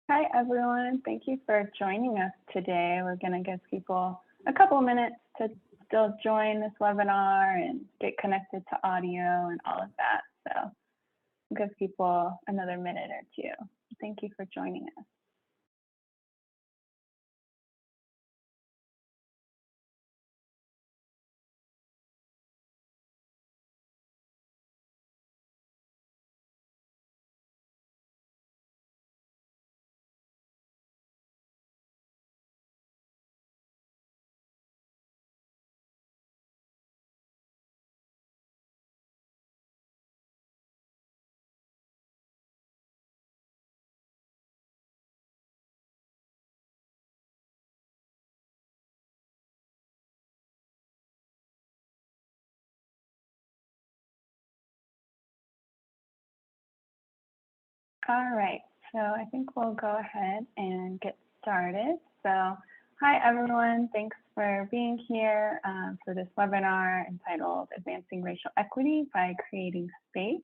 Hi, everyone. Thank you for joining us today. We're going to give people a couple of minutes to still join this webinar and get connected to audio and all of that. So we'll give people another minute or two. Thank you for joining us. All right, so I think we'll go ahead and get started. So hi, everyone. Thanks for being here for this webinar entitled Advancing Racial Equity by Creating Space.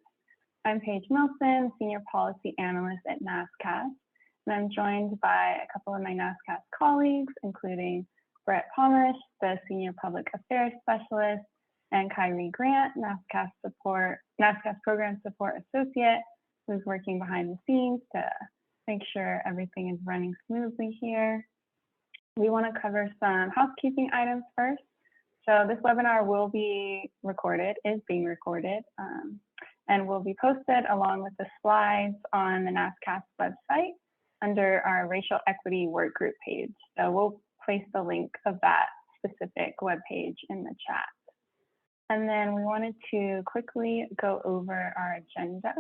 I'm Paige Milson, Senior Policy Analyst at NASCAS, and I'm joined by a couple of my NASCAS colleagues, including Brett Pomish, the Senior Public Affairs Specialist, and Kyrie Grant, NASCAS Program Support Associate, who's working behind the scenes to make sure everything is running smoothly here. We want to cover some housekeeping items first. So this webinar will be recorded, is being recorded, and will be posted along with the slides on the NASCAS website under our Racial Equity Work Group page. So we'll place the link of that specific webpage in the chat. And then we wanted to quickly go over our agenda.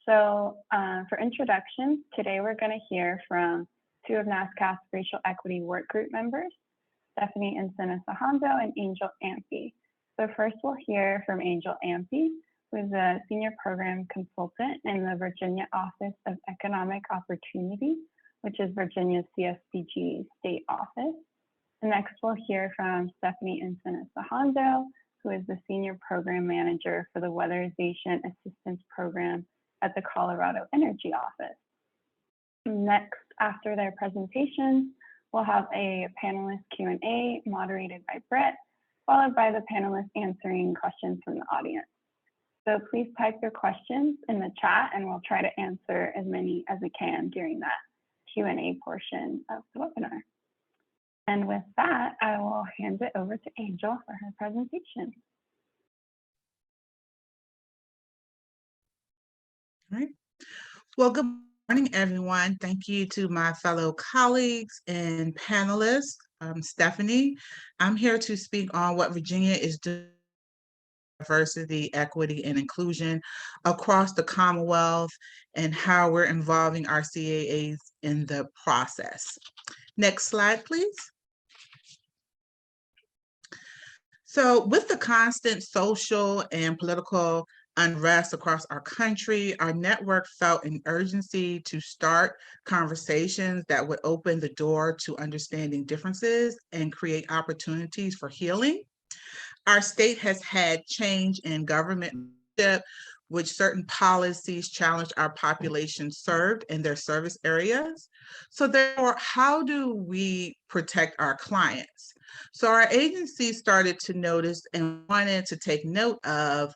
So for introductions, today we're going to hear from two of NASCAS Racial Equity Work Group members, Stephanie Encinas-Alonso and Angel Ampe. So first we'll hear from Angel Ampe, who is a Senior Program Consultant in the Virginia Office of Economic Opportunity, which is Virginia's CSBG state office. And next we'll hear from Stephanie Encinas-Alonso, who is the Senior Program Manager for the Weatherization Assistance Program at the Colorado Energy Office. Next, after their presentations, we'll have a panelist Q&A moderated by Brett, followed by the panelists answering questions from the audience. So please type your questions in the chat and we'll try to answer as many as we can during that Q&A portion of the webinar. And with that, I will hand it over to Angel for her presentation. All right. Well, good morning, everyone. Thank you to my fellow colleagues and panelists. Stephanie. I'm here to speak on what Virginia is doing for diversity, equity, and inclusion across the Commonwealth and how we're involving our CAAs in the process. Next slide, please. So with the constant social and political unrest across our country, our network felt an urgency to start conversations that would open the door to understanding differences and create opportunities for healing. Our state has had change in government leadership, which certain policies challenge our population served in their service areas. So therefore, how do we protect our clients? So our agency started to notice and wanted to take note of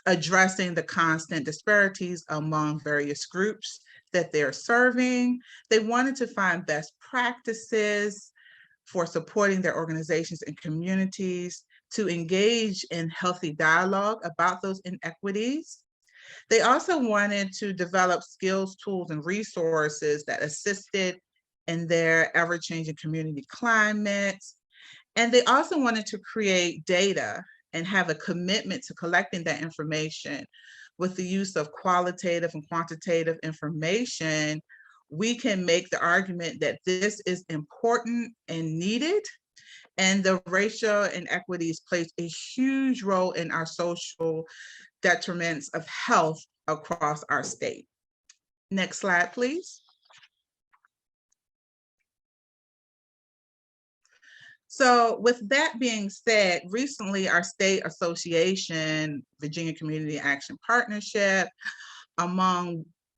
addressing the constant disparities among various groups that they're serving. They wanted to find best practices for supporting their organizations and communities, to engage in healthy dialogue about those inequities. They also wanted to develop skills, tools, and resources that assisted in their ever-changing community climates. And they also wanted to create data and have a commitment to collecting that information. With the use of qualitative and quantitative information, we can make the argument that this is important and needed, and the racial inequities plays a huge role in our social detriments of health across our state. Next slide, please. So with that being said, recently our state association, Virginia Community Action Partnership,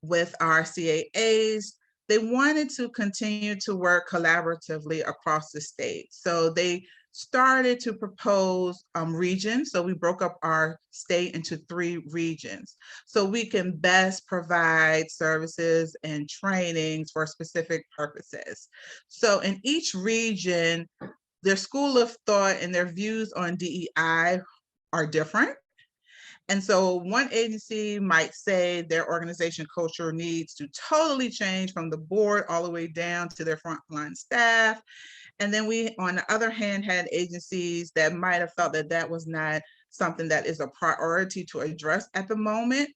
with our CAAs, they wanted to continue to work collaboratively across the state. So they started to propose regions. So we broke up our state into 3 regions so we can best provide services and trainings for specific purposes. So in each region, their school of thought and their views on DEI are different. And so one agency might say their organization culture needs to totally change from the board all the way down to their frontline staff. And then we, on the other hand, had agencies that might have felt that that was not something that is a priority to address at the moment.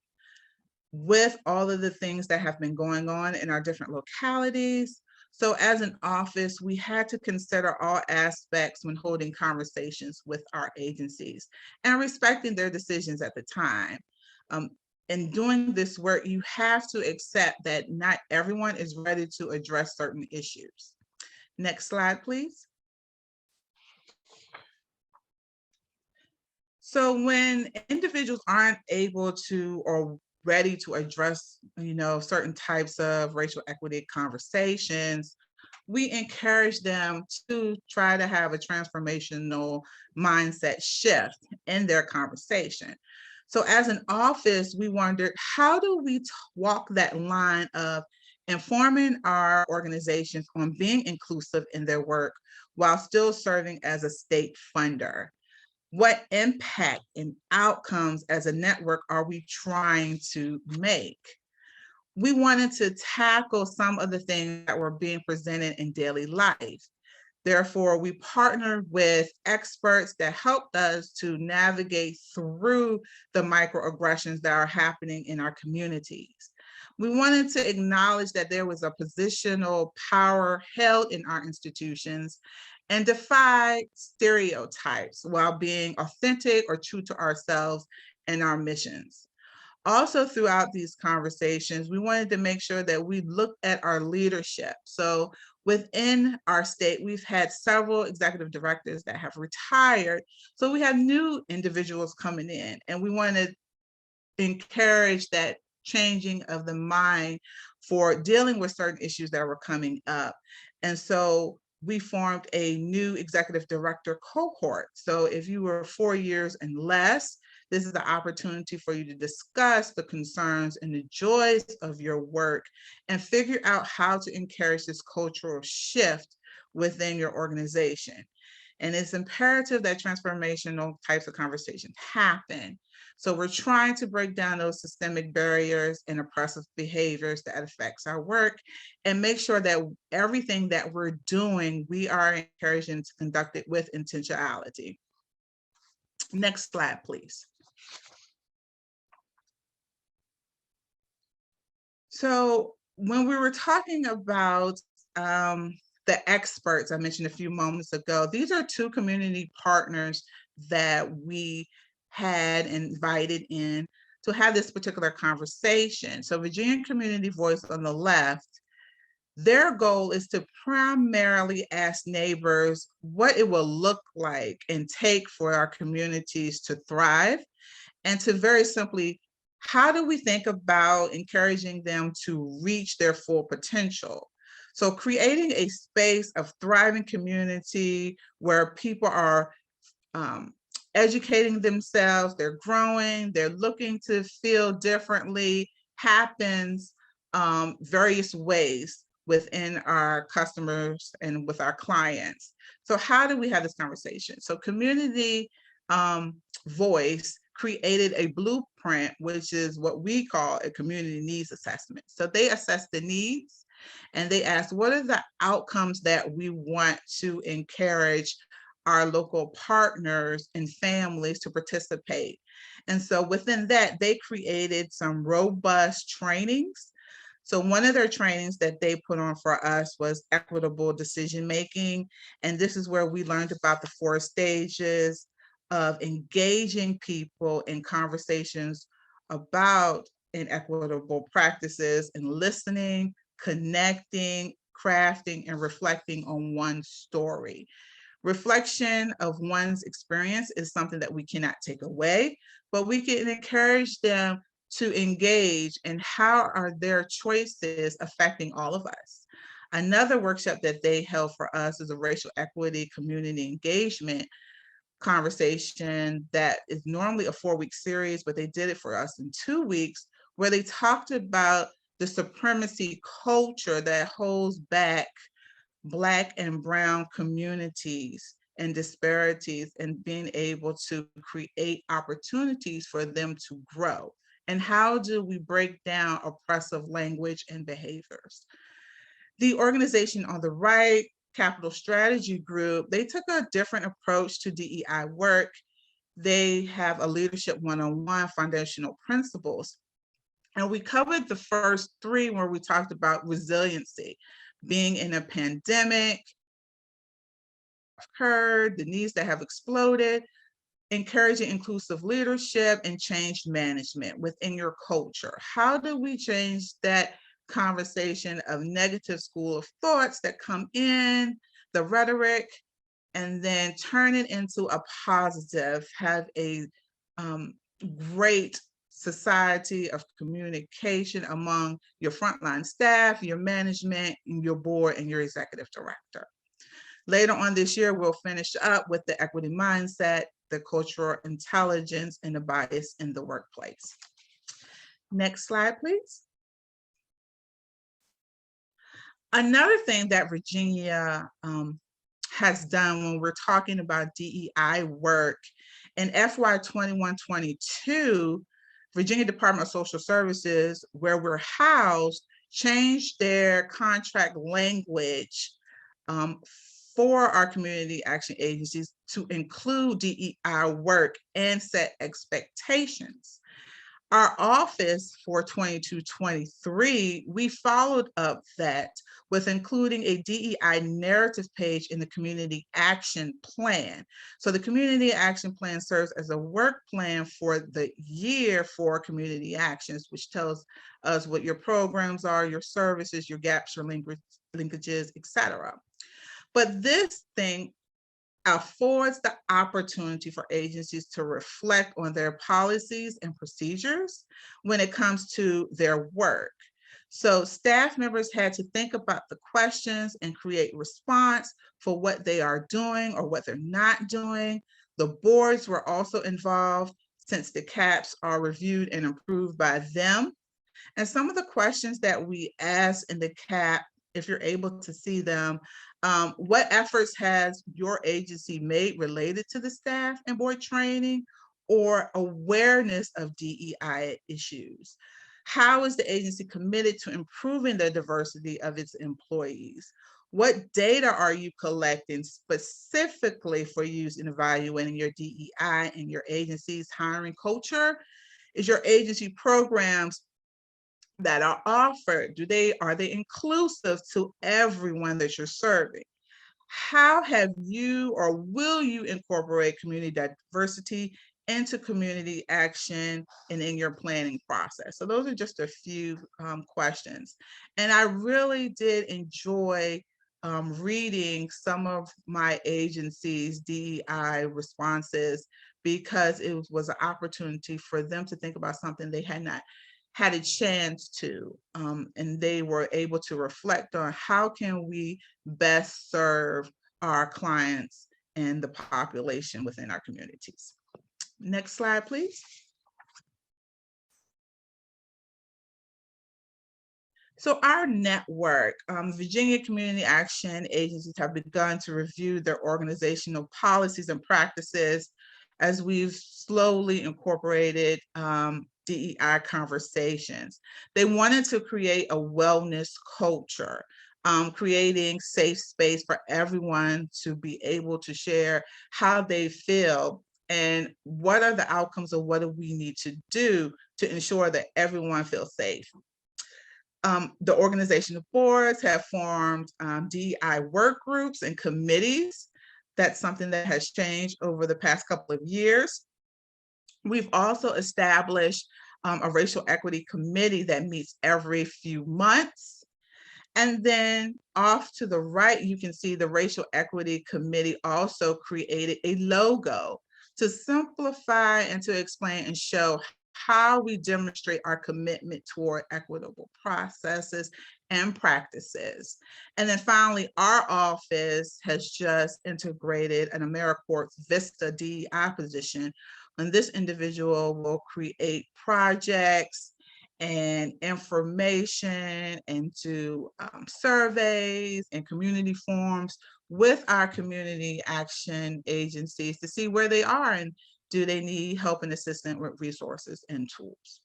With all of the things that have been going on in our different localities. So as an office, we had to consider all aspects when holding conversations with our agencies and respecting their decisions at the time. In doing this work, you have to accept that not everyone is ready to address certain issues. Next slide, please. So when individuals aren't able to or ready to address, certain types of racial equity conversations, we encourage them to try to have a transformational mindset shift in their conversation. So as an office, we wondered, how do we walk that line of informing our organizations on being inclusive in their work while still serving as a state funder? What impact and outcomes as a network are we trying to make? We wanted to tackle some of the things that were being presented in daily life. Therefore, we partnered with experts that helped us to navigate through the microaggressions that are happening in our communities. We wanted to acknowledge that there was a positional power held in our institutions and defy stereotypes while being authentic or true to ourselves and our missions. Also, throughout these conversations, we wanted to make sure that we looked at our leadership. So within our state, we've had several executive directors that have retired. So we have new individuals coming in, and we want to encourage that changing of the mind for dealing with certain issues that were coming up. And so we formed a new executive director cohort. So if you were 4 years and less, this is the opportunity for you to discuss the concerns and the joys of your work and figure out how to encourage this cultural shift within your organization. And it's imperative that transformational types of conversations happen. So we're trying to break down those systemic barriers and oppressive behaviors that affects our work and make sure that everything that we're doing, we are encouraging to conduct it with intentionality. Next slide, please. So when we were talking about the experts I mentioned a few moments ago, these are 2 community partners that we had invited in to have this particular conversation. So Virginia Community Voice on the left, their goal is to primarily ask neighbors what it will look like and take for our communities to thrive, and to very simply, how do we think about encouraging them to reach their full potential? So creating a space of thriving community where people are educating themselves, they're growing, they're looking to feel differently, happens various ways within our customers and with our clients. So how do we have this conversation? So community voice created a blueprint, which is what we call a community needs assessment. So they assess the needs and they ask, what are the outcomes that we want to encourage our local partners and families to participate? And so within that, they created some robust trainings. So one of their trainings that they put on for us was equitable decision making. And this is where we learned about the 4 stages of engaging people in conversations about inequitable practices and listening, connecting, crafting, and reflecting on one's story. Reflection of one's experience is something that we cannot take away, but we can encourage them to engage, and how are their choices affecting all of us. Another workshop that they held for us is a racial equity community engagement conversation that is normally a 4-week series, but they did it for us in 2 weeks, where they talked about the supremacy culture that holds back Black and Brown communities and disparities, and being able to create opportunities for them to grow. And how do we break down oppressive language and behaviors? The organization on the right, Capital Strategy Group, they took a different approach to DEI work. They have a leadership one-on-one foundational principles. And we covered the first 3 where we talked about resiliency, being in a pandemic, occurred, the needs that have exploded, encouraging inclusive leadership, and change management within your culture. How do we change that conversation of negative school of thoughts that come in, the rhetoric, and then turn it into a positive, have a great society of communication among your frontline staff, your management, your board, and your executive director. Later on this year, we'll finish up with the equity mindset, the cultural intelligence, and the bias in the workplace. Next slide, please. Another thing that Virginia has done when we're talking about DEI work, in FY 21-22, Virginia Department of Social Services, where we're housed, changed their contract language for our community action agencies to include DEI work and set expectations. Our office for 22-23, we followed up that with including a DEI narrative page in the community action plan. So the community action plan serves as a work plan for the year for community actions, which tells us what your programs are, your services, your gaps, your linkages, etc. But this thing affords the opportunity for agencies to reflect on their policies and procedures when it comes to their work. So staff members had to think about the questions and create response for what they are doing or what they're not doing. The boards were also involved, since the CAPs are reviewed and approved by them. And some of the questions that we asked in the CAP, if you're able to see them, what efforts has your agency made related to the staff and board training or awareness of DEI issues? How is the agency committed to improving the diversity of its employees? What data are you collecting specifically for use in evaluating your DEI and your agency's hiring culture? Is your agency programs that are offered, are they inclusive to everyone that you're serving? How have you or will you incorporate community diversity into community action and in your planning process? So those are just a few questions. And I really did enjoy reading some of my agency's DEI responses, because it was an opportunity for them to think about something they had not had a chance to, and they were able to reflect on how can we best serve our clients and the population within our communities. Next slide, please. So our network, Virginia Community Action Agencies have begun to review their organizational policies and practices as we've slowly incorporated DEI conversations. They wanted to create a wellness culture, creating safe space for everyone to be able to share how they feel and what are the outcomes of what do we need to do to ensure that everyone feels safe. The organizational boards have formed DEI work groups and committees. That's something that has changed over the past couple of years. We've also established a racial equity committee that meets every few months. And then off to the right, you can see the racial equity committee also created a logo to simplify and to explain and show how we demonstrate our commitment toward equitable processes and practices. And then finally, our office has just integrated an AmeriCorps Vista DEI position, and this individual will create projects and information and do surveys and community forums with our community action agencies to see where they are and do they need help and assistance with resources and tools.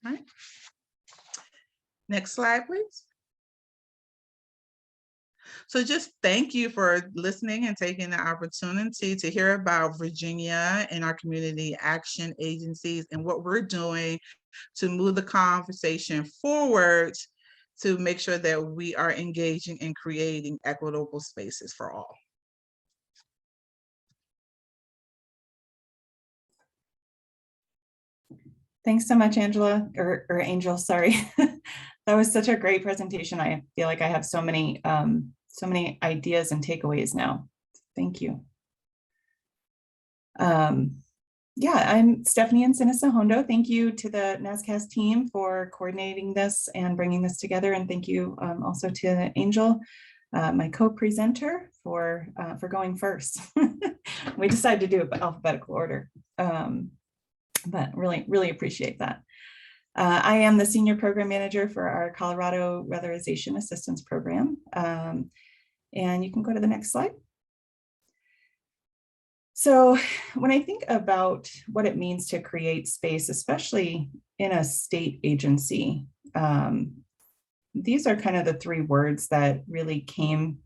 All right. Next slide, please. So just thank you for listening and taking the opportunity to hear about Virginia and our community action agencies and what we're doing to move the conversation forward to make sure that we are engaging in creating equitable spaces for all. Thanks so much, Angela, or Angel, sorry. That was such a great presentation. I feel like I have so many ideas and takeaways now. Thank you. Yeah, I'm Stephanie Encinas Hondo. Thank you to the NASCAS team for coordinating this and bringing this together. And thank you also to Angel, my co-presenter, for going first. We decided to do it by alphabetical order. But really appreciate that. I am the Senior Program Manager for our Colorado Weatherization Assistance Program. And you can go to the next slide. So when I think about what it means to create space, especially in a state agency, these are kind of the three words that really came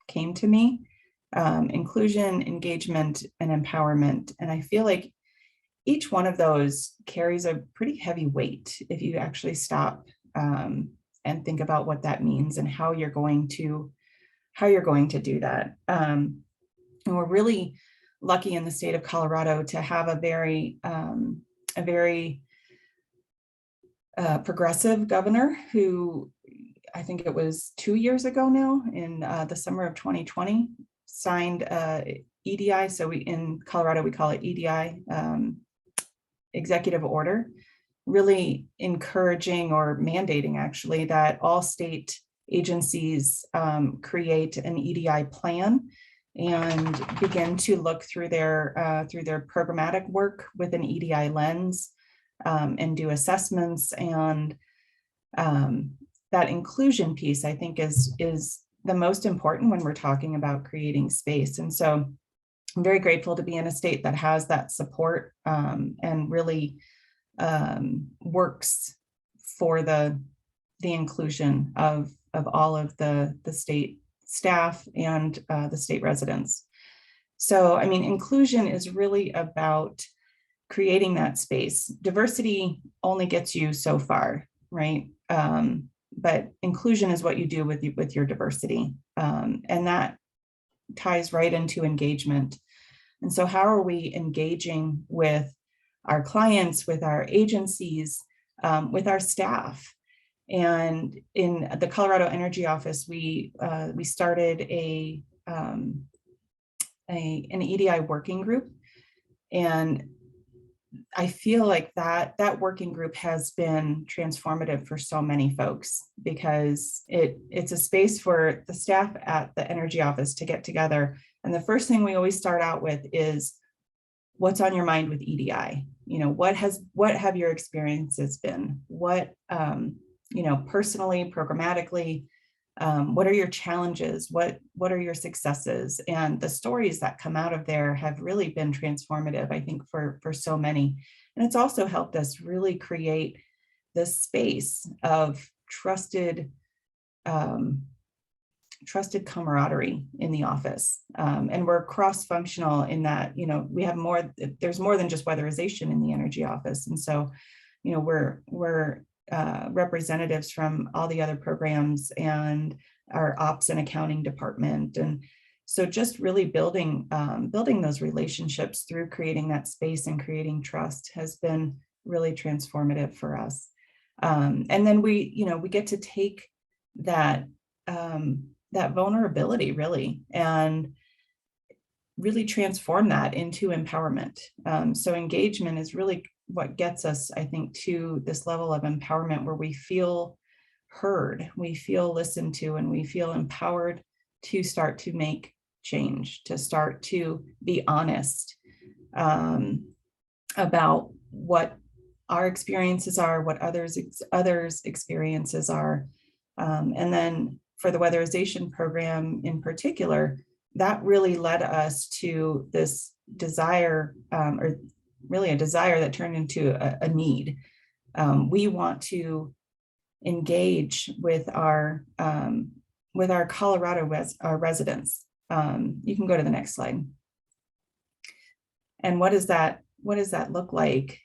to me: inclusion, engagement, and empowerment. And I feel like each one of those carries a pretty heavy weight if you actually stop and think about what that means and how you're going to do that. And we're really lucky in the state of Colorado to have a very progressive governor who, I think it was 2 years ago now, in the summer of 2020, signed EDI. So in Colorado, we call it EDI, executive order, really encouraging or mandating actually that all state agencies create an EDI plan and begin to look through their programmatic work with an EDI lens and do assessments. And that inclusion piece, I think, is the most important when we're talking about creating space. And so I'm very grateful to be in a state that has that support and really works for the inclusion of all of the state staff and the state residents. So, I mean, inclusion is really about creating that space. Diversity only gets you so far, right? But inclusion is what you do with your diversity, and that ties right into engagement. And so how are we engaging with our clients, with our agencies, with our staff? And in the Colorado Energy Office, we started an EDI working group. And I feel like that working group has been transformative for so many folks, because it's a space for the staff at the Energy Office to get together. And the first thing we always start out with is, what's on your mind with EDI? You know, what have your experiences been? What, personally, programmatically, what are your challenges? What are your successes? And the stories that come out of there have really been transformative, I think, for so many. And it's also helped us really create this space of trusted camaraderie in the office. And we're cross-functional in that, we have there's more than just weatherization in the Energy Office. And so, we're representatives from all the other programs and our ops and accounting department. And so just really building those relationships through creating that space and creating trust has been really transformative for us. And then we get to take that vulnerability, really, and really transform that into empowerment. So engagement is really what gets us, I think, to this level of empowerment where we feel heard, we feel listened to, and we feel empowered to start to make change, to start to be honest about what our experiences are, what others' experiences are. And then for the weatherization program in particular, that really led us to this desire, or really a desire that turned into a need. We want to engage with our Colorado residents. You can go to the next slide. And what does that look like?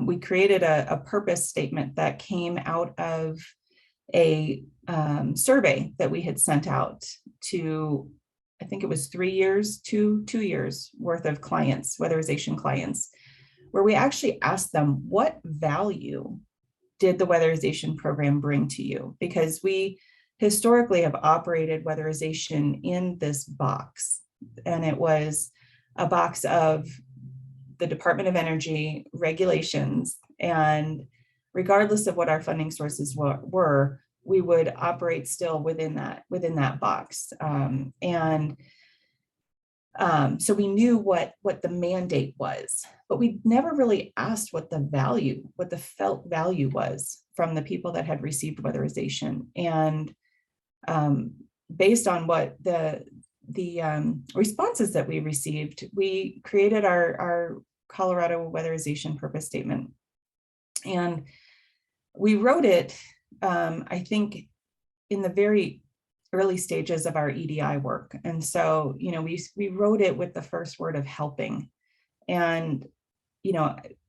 We created a purpose statement that came out of a survey that we had sent out to, I think it was 2 years worth of clients, weatherization clients, where we actually asked them, what value did the weatherization program bring to you? Because we historically have operated weatherization in this box, and it was a box of the Department of Energy regulations, and regardless of what our funding sources were, we would operate still within that box. So we knew what the mandate was, but we never really asked what the felt value was from the people that had received weatherization. And based on what the responses that we received, we created our Colorado weatherization purpose statement. And we wrote it, I think, in the very early stages of our EDI work. And so, we wrote it with the first word of helping. And,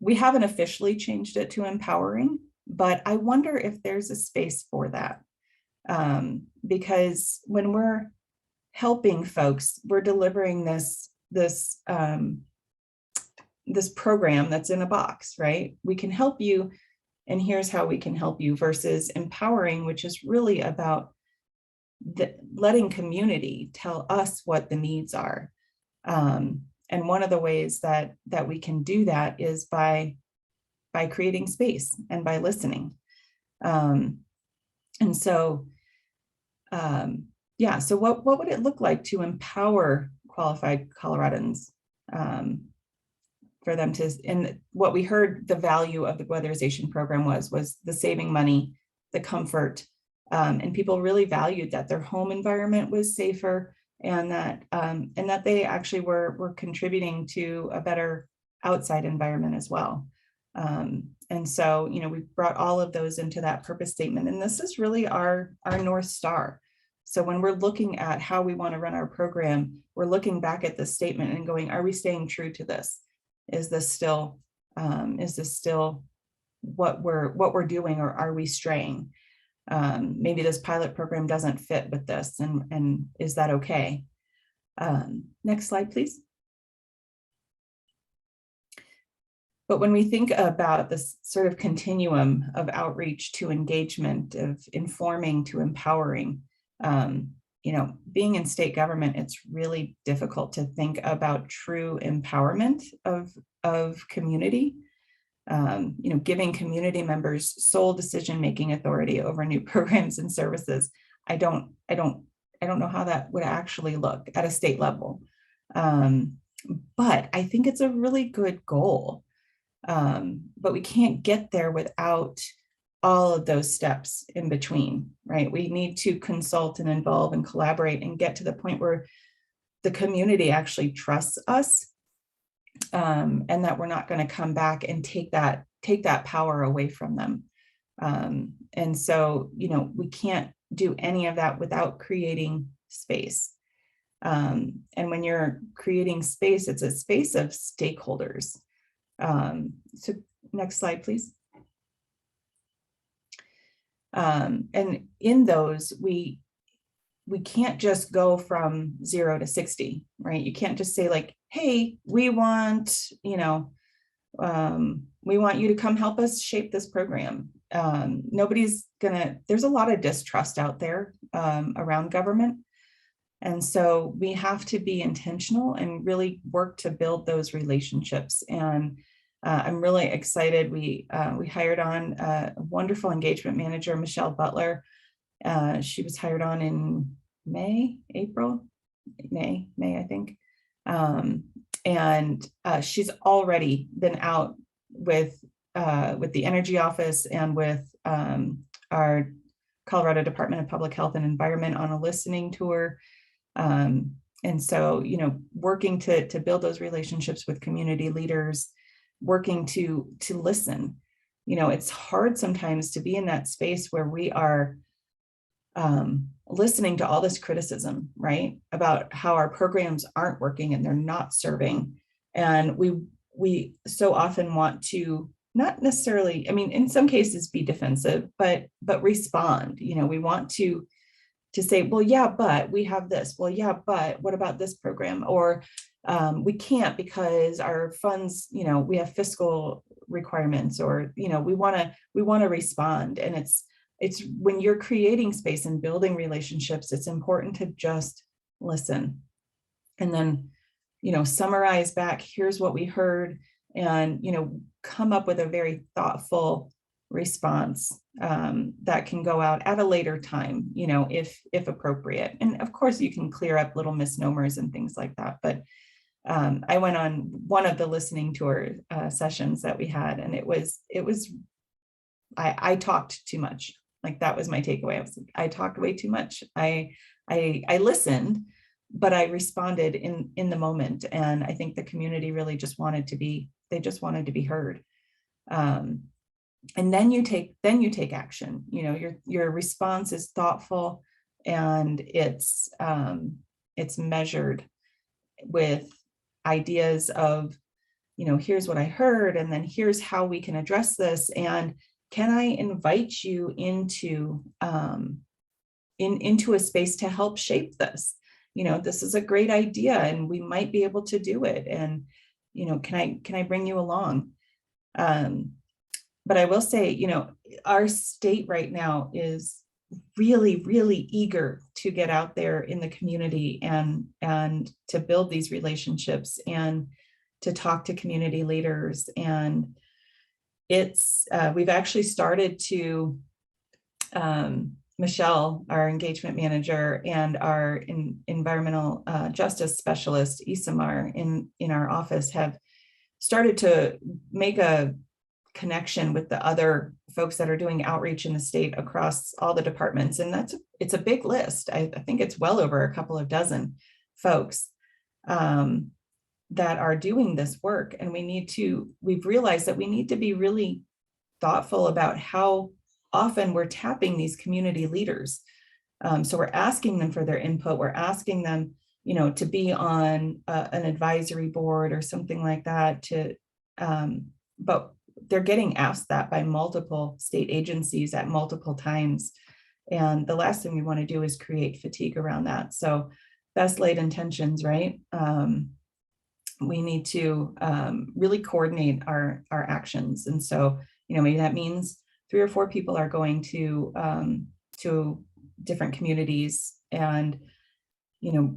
we haven't officially changed it to empowering, but I wonder if there's a space for that. Because when we're helping folks, we're delivering this program that's in a box, right? We can help you, and here's how we can help you, versus empowering, which is really about letting community tell us what the needs are. And one of the ways that we can do that is by creating space and by listening. And so, so what would it look like to empower qualified Coloradans for them to, and what we heard the value of the weatherization program was the saving money, the comfort, and people really valued that their home environment was safer, and that they actually were contributing to a better outside environment as well. And so, we brought all of those into that purpose statement, and this is really our North Star. So when we're looking at how we want to run our program, we're looking back at this statement and going, are we staying true to this? Is this still what we're doing, or are we straying? Maybe this pilot program doesn't fit with this, and is that okay? Next slide, please. But when we think about this sort of continuum of outreach to engagement, of informing to empowering, being in state government, it's really difficult to think about true empowerment of community. Giving community members sole decision-making authority over new programs and services. I don't know how that would actually look at a state level. But I think it's a really good goal. But we can't get there without all of those steps in between, right? We need to consult and involve and collaborate and get to the point where the community actually trusts us, and that we're not going to come back and take that power away from them. And so, we can't do any of that without creating space. And when you're creating space, it's a space of stakeholders. So next slide, please. And in those, we can't just go from 0 to 60, right? You can't just say like, hey, we want you to come help us shape this program. There's a lot of distrust out there around government. And so we have to be intentional and really work to build those relationships. And I'm really excited. We hired on a wonderful engagement manager, Michelle Butler. She was hired on in May, I think. And she's already been out with the Energy Office and with our Colorado Department of Public Health and Environment on a listening tour. And so, working to build those relationships with community leaders, working to listen. It's hard sometimes to be in that space where we are listening to all this criticism, right, about how our programs aren't working and they're not serving. And we so often want to not necessarily, in some cases be defensive, but respond. We want to say, well, yeah, but we have this. Well, yeah, but what about this program? Or we can't because our funds, we have fiscal requirements, or we want to respond. And it's when you're creating space and building relationships, it's important to just listen and then summarize back, here's what we heard, and come up with a very thoughtful response that can go out at a later time, if appropriate. And of course you can clear up little misnomers and things like that. But I went on one of the listening tour sessions that we had, and I talked too much. Like, that was my takeaway. I talked way too much. I listened, but I responded in the moment. And I think the community really just wanted to be heard. And then you take action. Your response is thoughtful, and it's measured with ideas of, here's what I heard, and then here's how we can address this. And can I invite you into a space to help shape this? This is a great idea and we might be able to do it. And, can I bring you along? But I will say, our state right now is really, really eager to get out there in the community and to build these relationships and to talk to community leaders. And we've actually started to, Michelle, our engagement manager, and our environmental justice specialist, Isamar, in our office, have started to make a connection with the other folks that are doing outreach in the state across all the departments. And it's a big list. I think it's well over a couple of dozen folks that are doing this work. And we've realized that we need to be really thoughtful about how often we're tapping these community leaders. So we're asking them for their input. We're asking them, to be on an advisory board or something like that, but they're getting asked that by multiple state agencies at multiple times. And the last thing we want to do is create fatigue around that. So best laid intentions, right? We need to really coordinate our actions. And so, maybe that means 3 or 4 people are going to different communities and,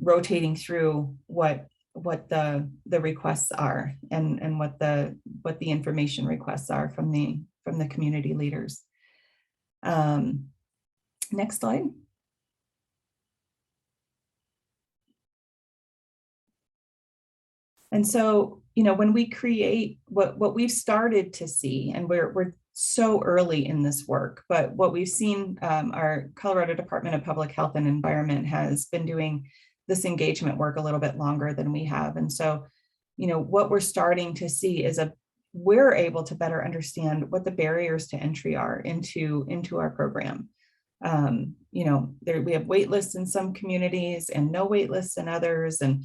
rotating through what the requests are and what the information requests are from the community leaders. Next slide. And so, when we create what we've started to see, and we're so early in this work, but what we've seen, our Colorado Department of Public Health and Environment has been doing this engagement work a little bit longer than we have. And so, what we're starting to see is we're able to better understand what the barriers to entry are into our program. We have wait lists in some communities and no wait lists in others. And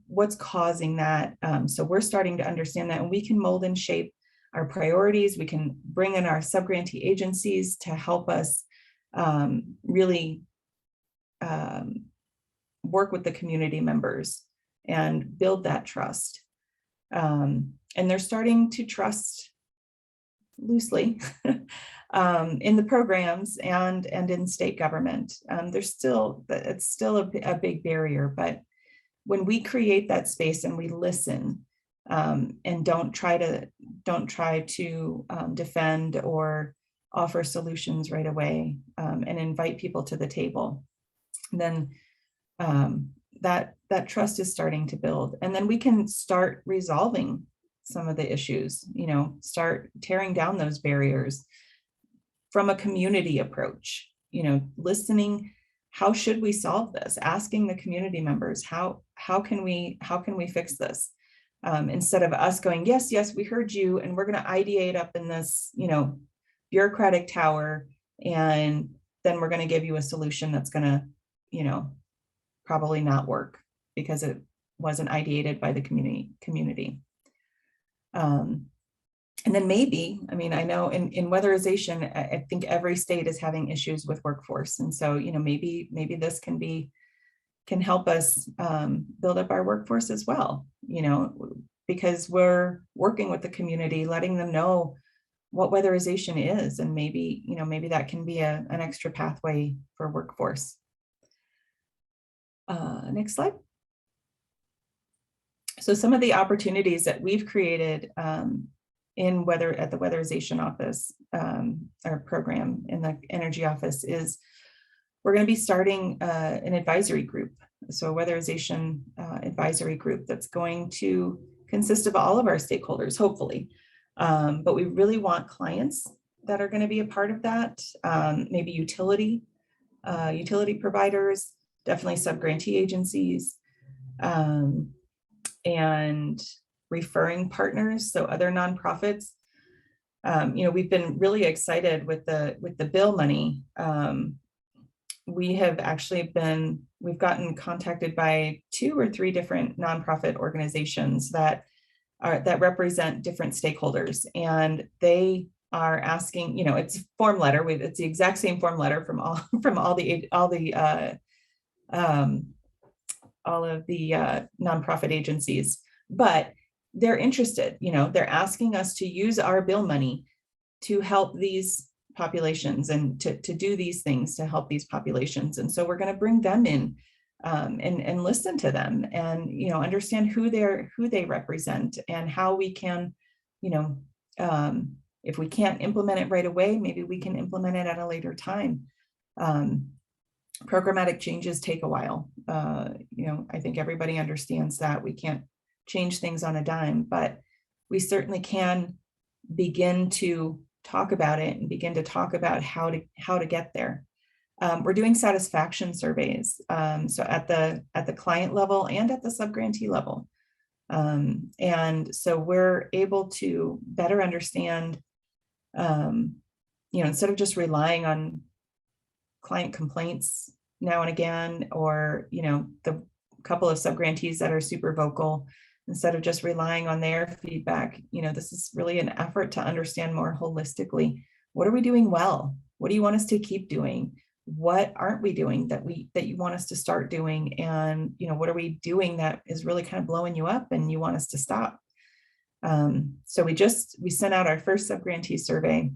what's causing that? So we're starting to understand that, and we can mold and shape our priorities. We can bring in our subgrantee agencies to help us really work with the community members and build that trust. And they're starting to trust loosely in the programs and in state government. It's still a big barrier, but when we create that space and we listen, and don't try to defend or offer solutions right away, and invite people to the table, then that trust is starting to build. And then we can start resolving some of the issues, start tearing down those barriers from a community approach, listening. How should we solve this? Asking the community members, how can we fix this? Instead of us going, yes, we heard you, and we're going to ideate up in this, bureaucratic tower, and then we're going to give you a solution that's going to, probably not work because it wasn't ideated by the community. And then maybe, I know in weatherization, I think every state is having issues with workforce. And so, maybe this can help us build up our workforce as well, because we're working with the community, letting them know what weatherization is. And maybe that can be an extra pathway for workforce. Next slide. So some of the opportunities that we've created at the weatherization office, our program in the energy office, is we're going to be starting an advisory group. So a weatherization advisory group that's going to consist of all of our stakeholders, hopefully. But we really want clients that are going to be a part of that. Maybe utility providers, definitely sub-grantee agencies, and referring partners, so other nonprofits. We've been really excited with the bill money. We've gotten contacted by 2 or 3 different nonprofit organizations that represent different stakeholders, and they are asking, it's a form letter. It's the exact same form letter from all of the nonprofit agencies, but they're interested. They're asking us to use our bill money to help these populations and to do these things to help these populations. And so we're going to bring them in and listen to them and understand who they represent and how we can, if we can't implement it right away, maybe we can implement it at a later time. Programmatic changes take a while. I think everybody understands that we can't change things on a dime, but we certainly can begin to talk about it and begin to talk about how to get there. We're doing satisfaction surveys, so at the client level and at the sub-grantee level. And so we're able to better understand, instead of just relying on client complaints now and again, or, the couple of sub-grantees that are super vocal, instead of just relying on their feedback, this is really an effort to understand more holistically, what are we doing well? What do you want us to keep doing? What aren't we doing that you want us to start doing? And, what are we doing that is really kind of blowing you up and you want us to stop? So we sent out our first sub-grantee survey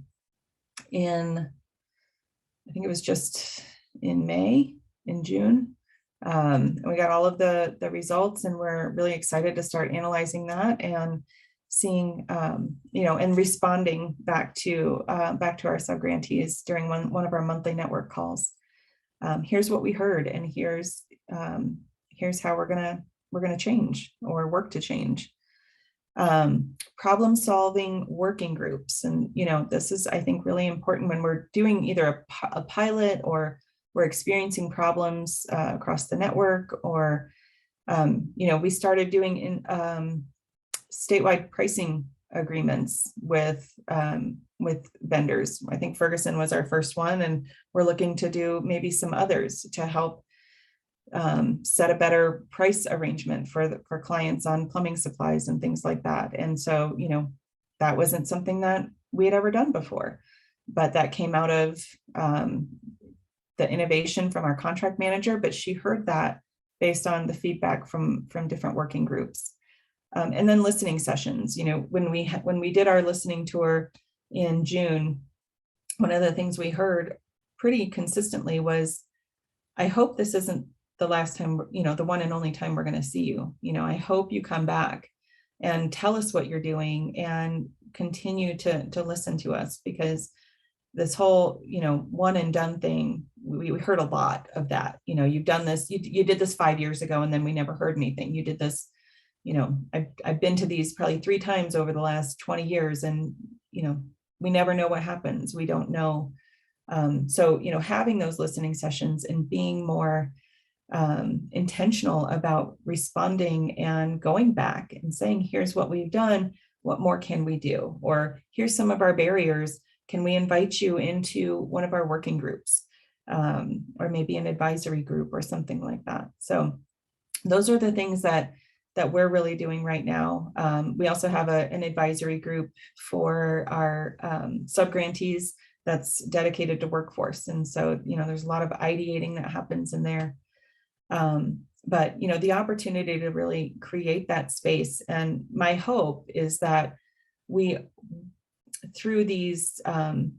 I think it was just in June. And we got all of the results, and we're really excited to start analyzing that and seeing, and responding back to our sub-grantees during one of our monthly network calls. Here's what we heard, and here's how we're gonna change or work to change. Problem solving working groups, and this is, I think, really important when we're doing either a pilot or we're experiencing problems across the network, or we started doing statewide pricing agreements with vendors. I think Ferguson was our first one, and we're looking to do maybe some others to help set a better price arrangement for clients on plumbing supplies and things like that. And so, that wasn't something that we had ever done before, but that came out of the innovation from our contract manager, but she heard that based on the feedback from different working groups. And then listening sessions, when we did our listening tour in June, one of the things we heard pretty consistently was, I hope this isn't the last time, the one and only time we're going to see you. I hope you come back and tell us what you're doing and continue to listen to us, because this whole, one and done thing, we heard a lot of that. You've done this, you did this 5 years ago, and then we never heard anything. You did this, I've been to these probably 3 times over the last 20 years, and, we never know what happens. We don't know. So, having those listening sessions and being more intentional about responding and going back and saying, here's what we've done, what more can we do? Or here's some of our barriers. Can we invite you into one of our working groups, or maybe an advisory group or something like that? So those are the things that we're really doing right now. We also have an advisory group for our subgrantees that's dedicated to workforce. And so, there's a lot of ideating that happens in there. But, the opportunity to really create that space. And my hope is that we, through these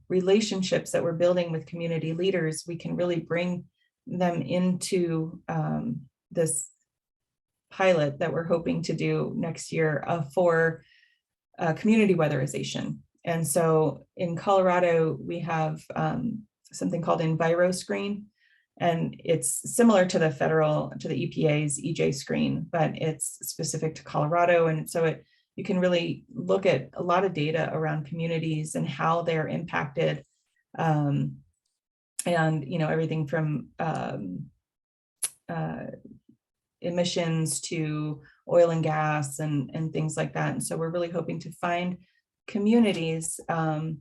relationships that we're building with community leaders, we can really bring them into this pilot that we're hoping to do next year for community weatherization. And so in Colorado, we have something called EnviroScreen, and it's similar to the EPA's EJ screen, but it's specific to Colorado. And so you can really look at a lot of data around communities and how they're impacted, and everything from emissions to oil and gas and things like that. And so we're really hoping to find communities and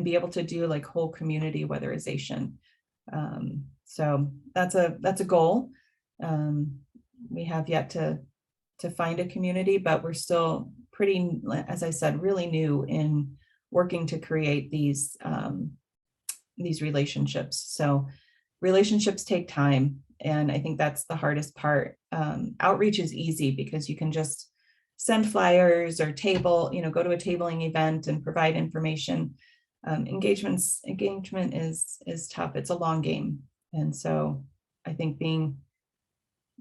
be able to do like whole community weatherization. So that's a goal. We have yet to find a community, but we're still pretty, as I said, really new in working to create these relationships. So relationships take time. And I think that's the hardest part. Outreach is easy because you can just send flyers or go to a tabling event and provide information. Engagement is tough. It's a long game. And so I think being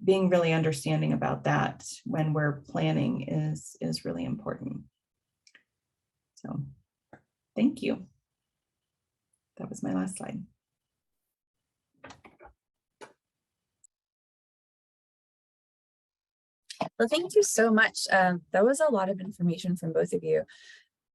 really understanding about that when we're planning is really important. So thank you. That was my last slide. Well, thank you so much. That was a lot of information from both of you,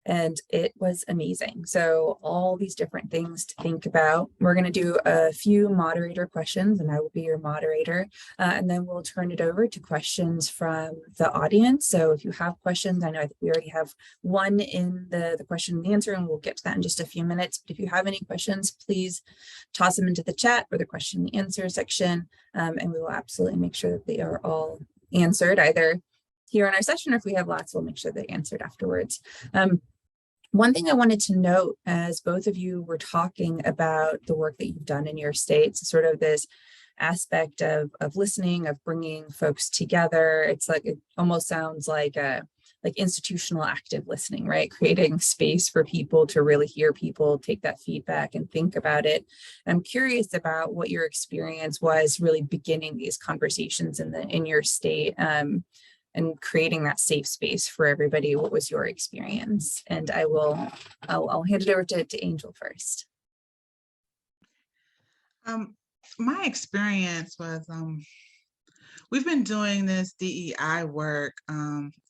and it was amazing. So all these different things to think about. We're going to do a few moderator questions, and I will be your moderator, and then we'll turn it over to questions from the audience. So if you have questions, I know I think we already have one in the question and answer, and we'll get to that in just a few minutes. But if you have any questions, please toss them into the chat or the question and answer section, and we will absolutely make sure that they are all answered either here in our session, or if we have lots, we'll make sure they're answered afterwards. One thing I wanted to note, as both of you were talking about the work that you've done in your states, sort of this aspect of listening, of bringing folks together. It's like, it almost sounds like institutional active listening, right? Creating space for people to really hear people, take that feedback and think about it. I'm curious about what your experience was really beginning these conversations in your state, and creating that safe space for everybody. What was your experience? And I'll hand it over to Angel first. My experience was, we've been doing this DEI work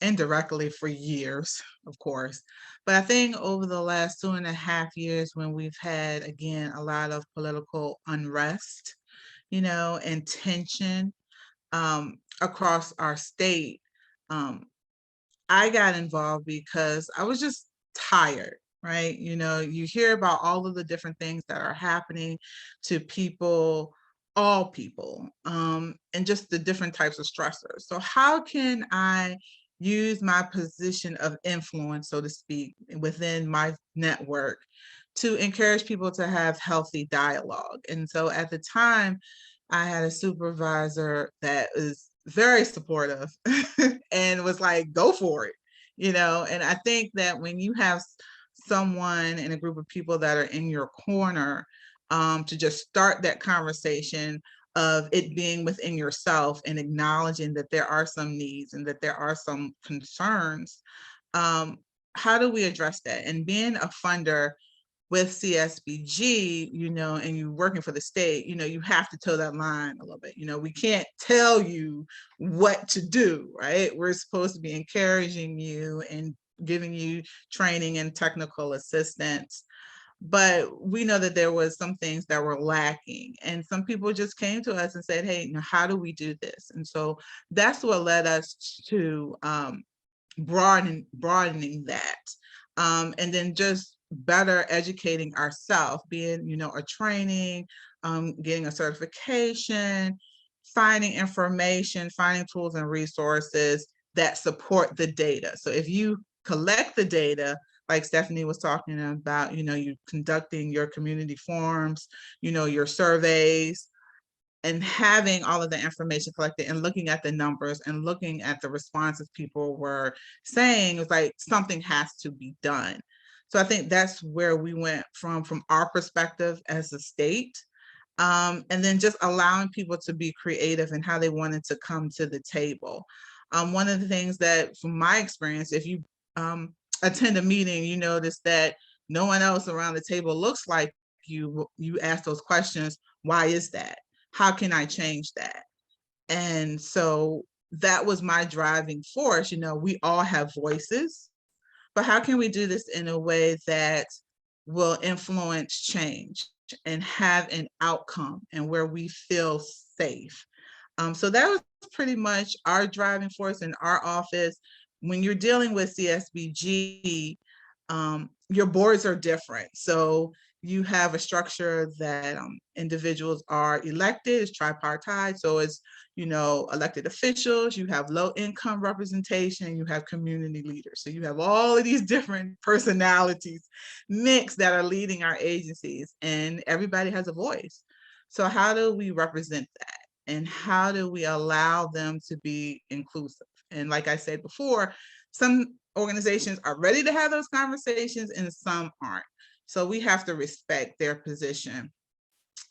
indirectly for years, of course. But I think over the last 2.5 years, when we've had, again, a lot of political unrest, and tension across our state, I got involved because I was just tired, right? You hear about all of the different things that are happening to people, all people, and just the different types of stressors. So how can I use my position of influence, so to speak, within my network to encourage people to have healthy dialogue? And so at the time, I had a supervisor that was very supportive and was like, go for it, and I think that when you have someone and a group of people that are in your corner to just start that conversation of it being within yourself and acknowledging that there are some needs and that there are some concerns. How do we address that? And being a funder with CSBG, and you working for the state, you have to toe that line a little bit. We can't tell you what to do, right? We're supposed to be encouraging you and giving you training and technical assistance. But we know that there was some things that were lacking, and some people just came to us and said, hey, how do we do this? And so that's what led us to broadening that, and then just better educating ourselves, being a training, getting a certification, finding information, finding tools and resources that support the data. So if you collect the data, like Stephanie was talking about, you conducting your community forums, your surveys, and having all of the information collected and looking at the numbers and looking at the responses people were saying, it's like something has to be done. So I think that's where we went from our perspective as a state, and then just allowing people to be creative in how they wanted to come to the table. One of the things that, from my experience, if you attend a meeting, you notice that no one else around the table looks like you. You ask those questions, why is that? How can I change that? And so that was my driving force. We all have voices, but how can we do this in a way that will influence change and have an outcome and where we feel safe? So that was pretty much our driving force in our office. When you're dealing with CSBG, your boards are different. So you have a structure that individuals are elected, it's tripartite. So it's, elected officials, you have low income representation, you have community leaders. So you have all of these different personalities mixed that are leading our agencies, and everybody has a voice. So how do we represent that? And how do we allow them to be inclusive? And like I said before, some organizations are ready to have those conversations and some aren't. So we have to respect their position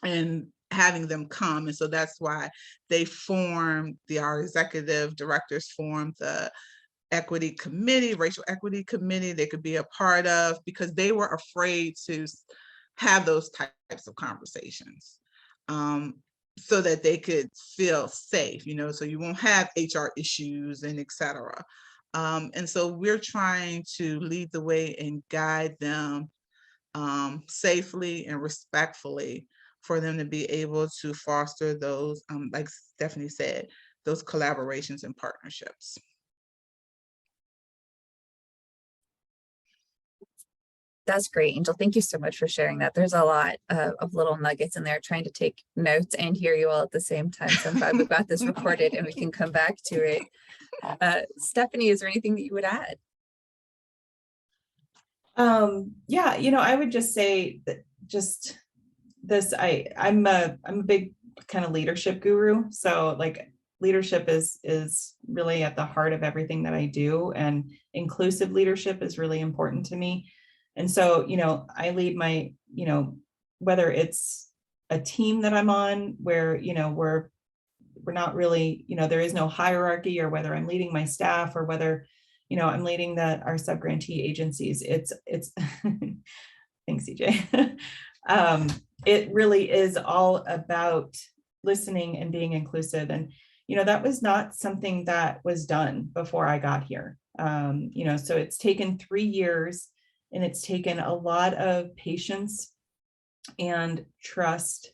and having them come. And so that's why they formed, our executive directors formed the equity committee, racial equity committee they could be a part of, because they were afraid to have those types of conversations. So that they could feel safe, so you won't have HR issues and et cetera. And so we're trying to lead the way and guide them safely and respectfully for them to be able to foster those, like Stephanie said, those collaborations and partnerships. That's great, Angel. Thank you so much for sharing that. There's a lot of little nuggets in there, trying to take notes and hear you all at the same time. So I'm glad we've got this recorded and we can come back to it. Stephanie, is there anything that you would add? Yeah, I would just say that just this, I'm a big kind of leadership guru. So like leadership is really at the heart of everything that I do, and inclusive leadership is really important to me. And so, I lead my, whether it's a team that I'm on where, we're not really, there is no hierarchy, or whether I'm leading my staff, or whether, I'm leading our sub-grantee agencies. It's thanks, CJ. It really is all about listening and being inclusive. And, that was not something that was done before I got here. So it's taken 3 years, and it's taken a lot of patience and trust.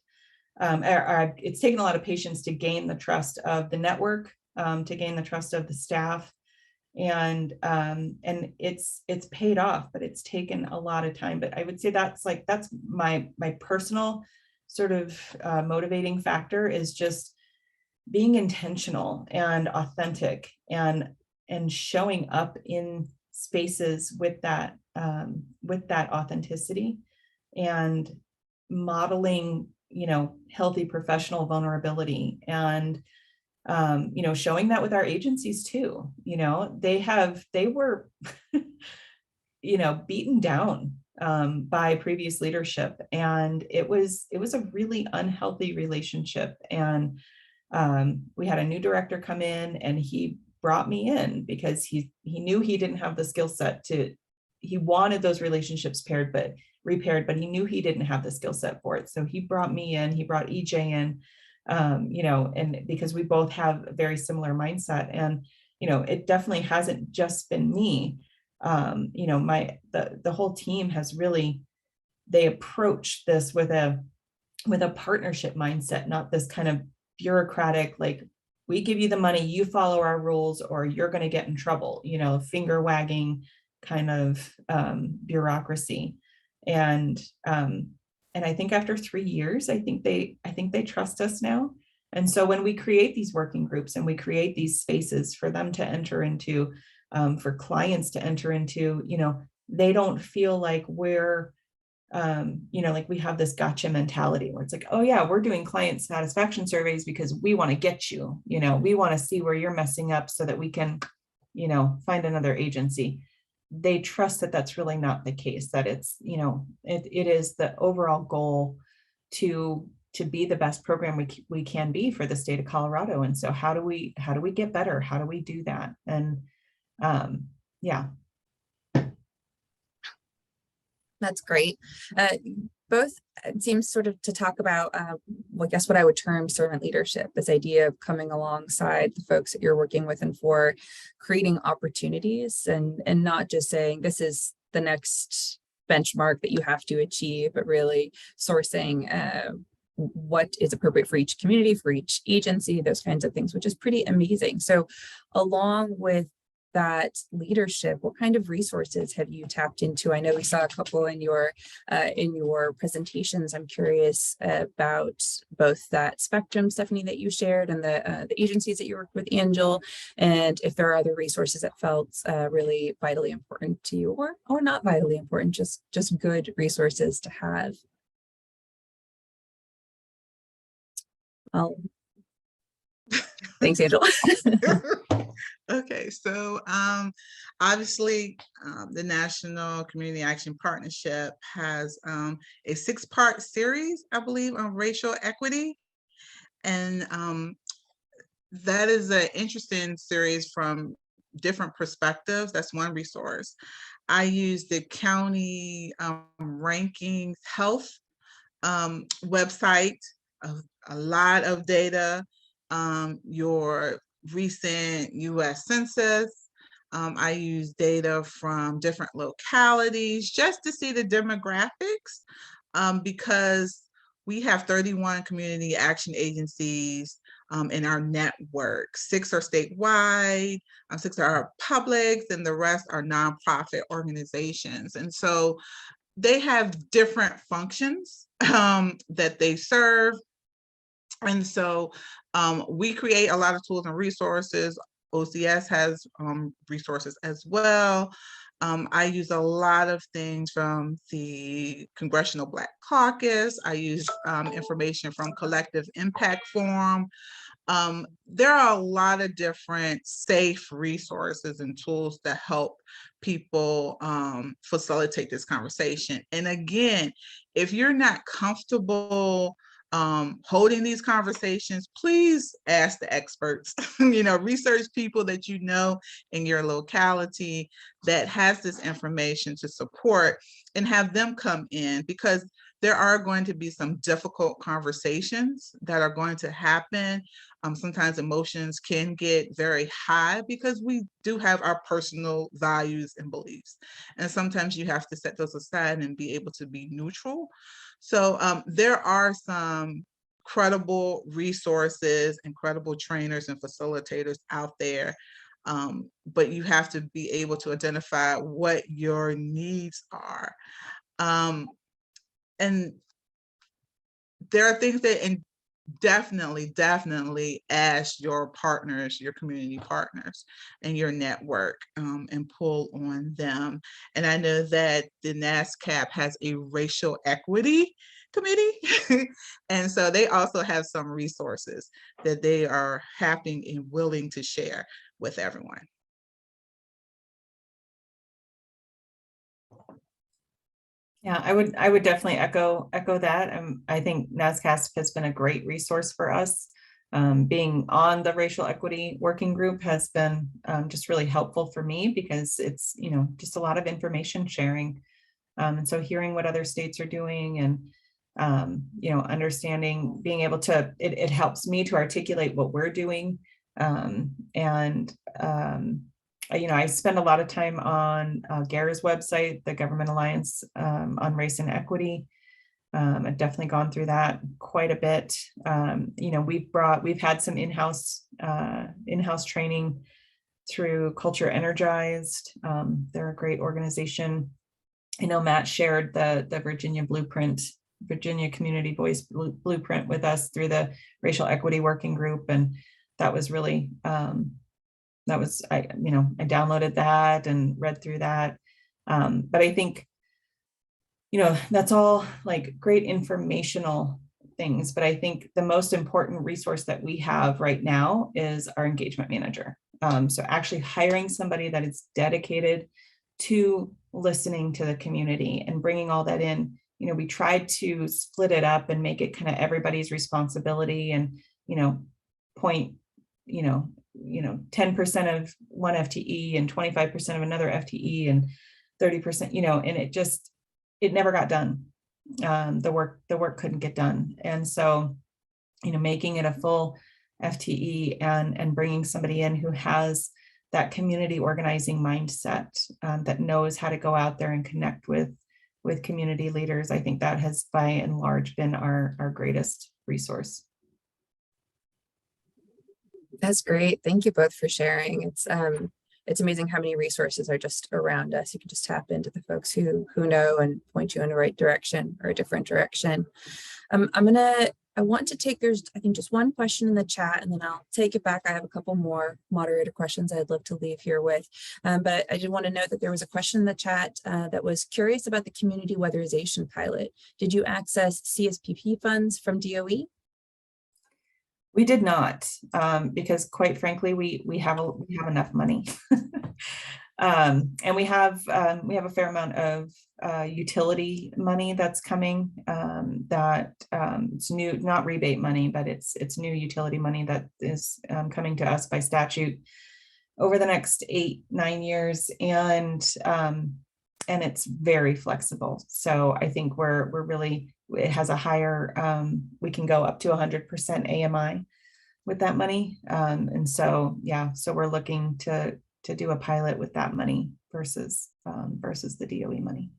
It's taken a lot of patience to gain the trust of the network, to gain the trust of the staff, and it's paid off, but it's taken a lot of time. But I would say that's my personal sort of motivating factor, is just being intentional and authentic, and showing up in spaces with that authenticity, and modeling, healthy professional vulnerability, and showing that with our agencies too. They were beaten down by previous leadership. And it was a really unhealthy relationship. And we had a new director come in, and he brought me in because he knew he didn't have the skill set he wanted those relationships repaired, but he knew he didn't have the skill set for it. So he brought me in, he brought EJ in, and because we both have a very similar mindset. And, it definitely hasn't just been me. The whole team has really, they approach this with a partnership mindset, not this kind of bureaucratic, like, we give you the money, you follow our rules, or you're going to get in trouble, finger wagging kind of bureaucracy. And I think after 3 years, I think they trust us now. And so when we create these working groups and we create these spaces for them to enter into, for clients to enter into, they don't feel like we're, like we have this gotcha mentality where it's like, oh yeah, we're doing client satisfaction surveys because we want to get you, we want to see where you're messing up so that we can, find another agency. They trust that that's really not the case, that it's, it is the overall goal to be the best program we can be for the state of Colorado. And so how do we get better? How do we do that? And yeah. That's great. Both seems sort of to talk about, I guess what I would term servant leadership, this idea of coming alongside the folks that you're working with and for creating opportunities and not just saying this is the next benchmark that you have to achieve, but really sourcing what is appropriate for each community, for each agency, those kinds of things, which is pretty amazing. So along with that leadership, what kind of resources have you tapped into? I know we saw a couple in your presentations. I'm curious about both that spectrum, Stephanie, that you shared, and the agencies that you work with, Angel, and if there are other resources that felt really vitally important to you, or not vitally important, just good resources to have. Thanks, Angel. Okay, so obviously the National Community Action Partnership has a 6-part series, I believe, on racial equity. And that is an interesting series from different perspectives. That's one resource. I use the county rankings health website, a lot of data, your recent US Census. I use data from different localities just to see the demographics, because we have 31 community action agencies in our network. 6 are statewide, 6 are publics, and the rest are nonprofit organizations. And so they have different functions that they serve. And so we create a lot of tools and resources. OCS has resources as well. I use a lot of things from the Congressional Black Caucus. I use information from Collective Impact Forum. There are a lot of different safe resources and tools to help people facilitate this conversation. And again, if you're not comfortable holding these conversations, please ask the experts. Research people that you know in your locality that has this information to support, and have them come in, because there are going to be some difficult conversations that are going to happen. Sometimes emotions can get very high because we do have our personal values and beliefs. And sometimes you have to set those aside and be able to be neutral. So there are some credible resources, incredible trainers and facilitators out there. But you have to be able to identify what your needs are. And there are things that, and definitely ask your partners, your community partners and your network, and pull on them. And I know that the NASCAP has a racial equity committee. And so they also have some resources that they are happy and willing to share with everyone. Yeah, I would definitely echo that. I think NASCASP has been a great resource for us. Being on the racial equity working group has been just really helpful for me because it's, you know, just a lot of information sharing. And so hearing what other states are doing and, you know, understanding, being able to, it helps me to articulate what we're doing. You know, I spend a lot of time on GARA's website, the Government Alliance on Race and Equity. I've definitely gone through that quite a bit. You know, we've had some in-house training through Culture Energized. They're a great organization. I know Matt shared the Virginia Blueprint, Virginia Community Voice Blueprint with us through the Racial Equity Working Group, and that was really I downloaded that and read through that. But I think, you know, that's all like great informational things, but I think the most important resource that we have right now is our engagement manager. So actually hiring somebody that is dedicated to listening to the community and bringing all that in. You know, we tried to split it up and make it kind of everybody's responsibility and, you know, point, 10% of one FTE and 25% of another FTE and 30%, you know, and it never got done. The work couldn't get done. And so, you know, making it a full FTE and bringing somebody in who has that community organizing mindset, that knows how to go out there and connect with community leaders. I think that has by and large been our greatest resource. That's great. Thank you both for sharing. It's amazing how many resources are just around us. You can just tap into the folks who know and point you in the right direction or a different direction. I want to take, there's I think just one question in the chat and then I'll take it back. I have a couple more moderator questions I'd love to leave here with. But I did want to note that there was a question in the chat that was curious about the community weatherization pilot. Did you access CSPP funds from DOE? We did not, because quite frankly, we have enough money. And we have a fair amount of utility money that's coming, that it's new, not rebate money, but it's new utility money that is coming to us by statute over the next 8-9 years, and it's very flexible. So I think we're really, it has a higher, we can go up to 100% AMI with that money. And so, yeah, so we're looking to do a pilot with that money versus the DOE money.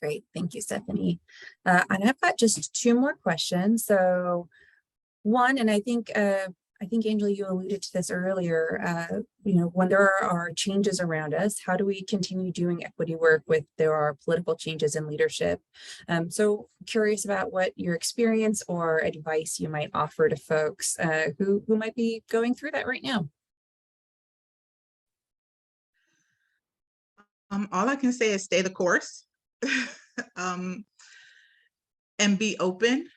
Great, thank you, Stephanie. And I've got just 2 more questions. So one, and I think Angela, you alluded to this earlier, you know, when there are changes around us, how do we continue doing equity work with there are political changes in leadership? So curious about what your experience or advice you might offer to folks who might be going through that right now. All I can say is stay the course and be open.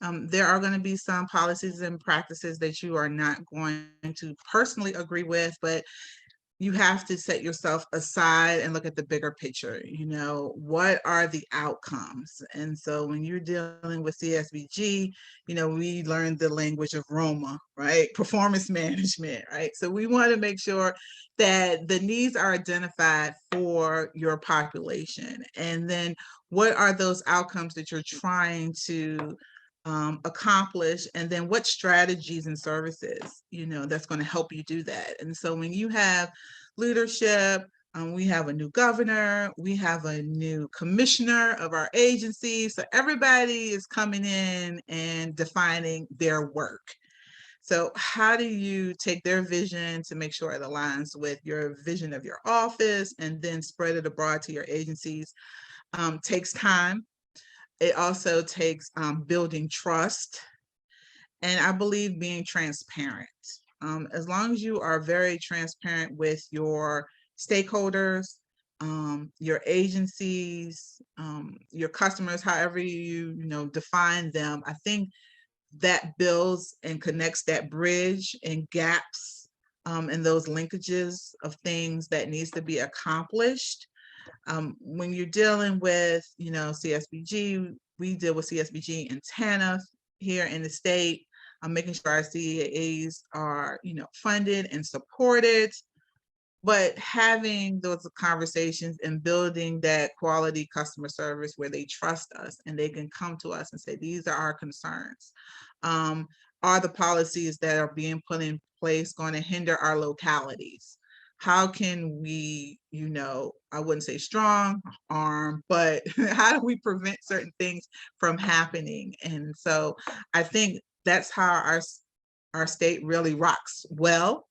There are going to be some policies and practices that you are not going to personally agree with, but you have to set yourself aside and look at the bigger picture. You know, what are the outcomes? And so when you're dealing with CSBG, you know, we learned the language of ROMA, right? Performance management, right? So we want to make sure that the needs are identified for your population. And then what are those outcomes that you're trying to accomplish, and then what strategies and services, you know, that's going to help you do that. And so when you have leadership, we have a new governor, we have a new commissioner of our agency, so everybody is coming in and defining their work. So how do you take their vision to make sure it aligns with your vision of your office and then spread it abroad to your agencies? Takes time. It also takes building trust, and I believe being transparent. As long as you are very transparent with your stakeholders, your agencies, your customers, however you define them, I think that builds and connects that bridge and gaps and those linkages of things that needs to be accomplished. When you're dealing with, CSBG, we deal with CSBG and TANF here in the state. Making sure our CAAs are, funded and supported. But having those conversations and building that quality customer service where they trust us and they can come to us and say, these are our concerns. Are the policies that are being put in place going to hinder our localities? How can we, I wouldn't say strong arm, but how do we prevent certain things from happening? And so I think that's how our state really rocks well.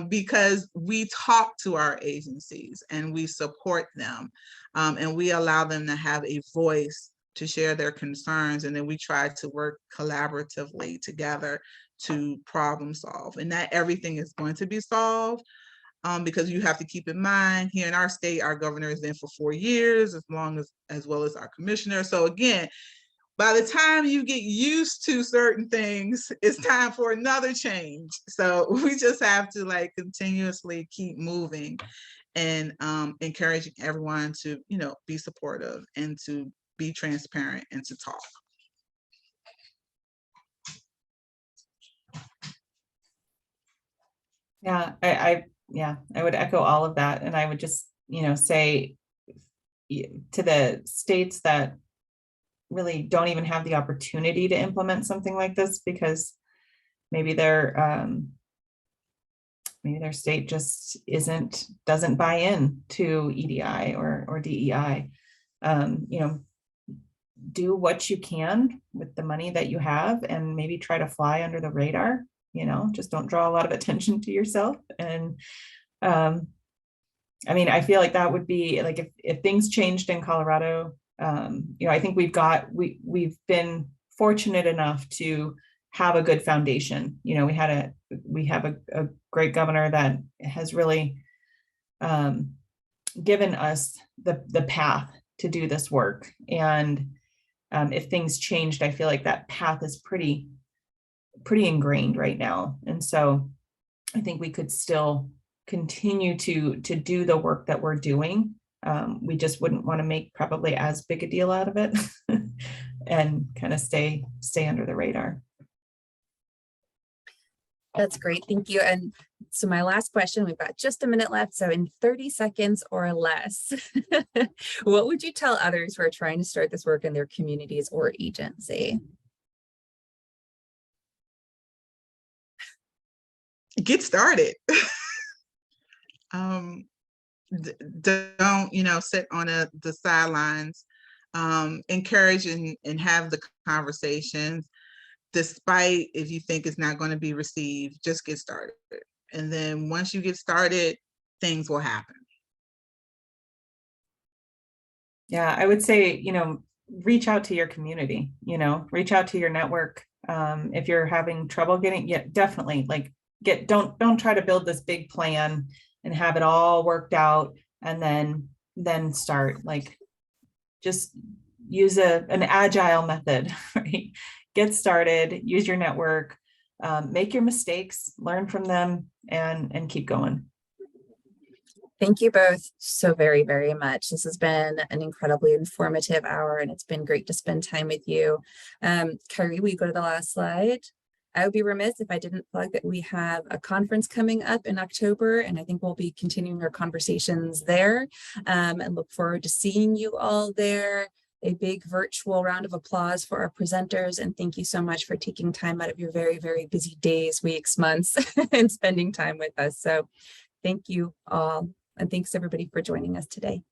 Because we talk to our agencies and we support them, and we allow them to have a voice to share their concerns, and then we try to work collaboratively together to problem solve. And not everything is going to be solved, because you have to keep in mind, here in our state, our governor is in for 4 years, as well as our commissioner. So again, by the time you get used to certain things, it's time for another change. So we just have to continuously keep moving and encouraging everyone to, be supportive and to be transparent and to talk. Yeah, I would echo all of that. And I would just, say to the states that really don't even have the opportunity to implement something like this because maybe their state just doesn't buy in to EDI or DEI. Do what you can with the money that you have and maybe try to fly under the radar, just don't draw a lot of attention to yourself. And I feel like that would be if things changed in Colorado. I think we've been fortunate enough to have a good foundation. We have a great governor that has really given us the path to do this work. And if things changed, I feel like that path is pretty ingrained right now. And so I think we could still continue to do the work that we're doing. We just wouldn't want to make probably as big a deal out of it and kind of stay under the radar. That's great. Thank you. And so my last question, we've got just a minute left. So in 30 seconds or less, what would you tell others who are trying to start this work in their communities or agency? Get started. Don't, sit on the sidelines. Encourage and have the conversations. Despite if you think it's not going to be received, just get started. And then once you get started, things will happen. Yeah, I would say, reach out to your community, reach out to your network. If you're having trouble definitely don't try to build this big plan and have it all worked out and then start. Just use an agile method, right? Get started, use your network, make your mistakes, learn from them, and keep going. Thank you both so very, very much. This has been an incredibly informative hour, and it's been great to spend time with you. Kyrie, will you go to the last slide? I would be remiss if I didn't plug that we have a conference coming up in October, and I think we'll be continuing our conversations there, and look forward to seeing you all there. A big virtual round of applause for our presenters, and thank you so much for taking time out of your very, very busy days, weeks, months, and spending time with us. So thank you all, and thanks everybody for joining us today.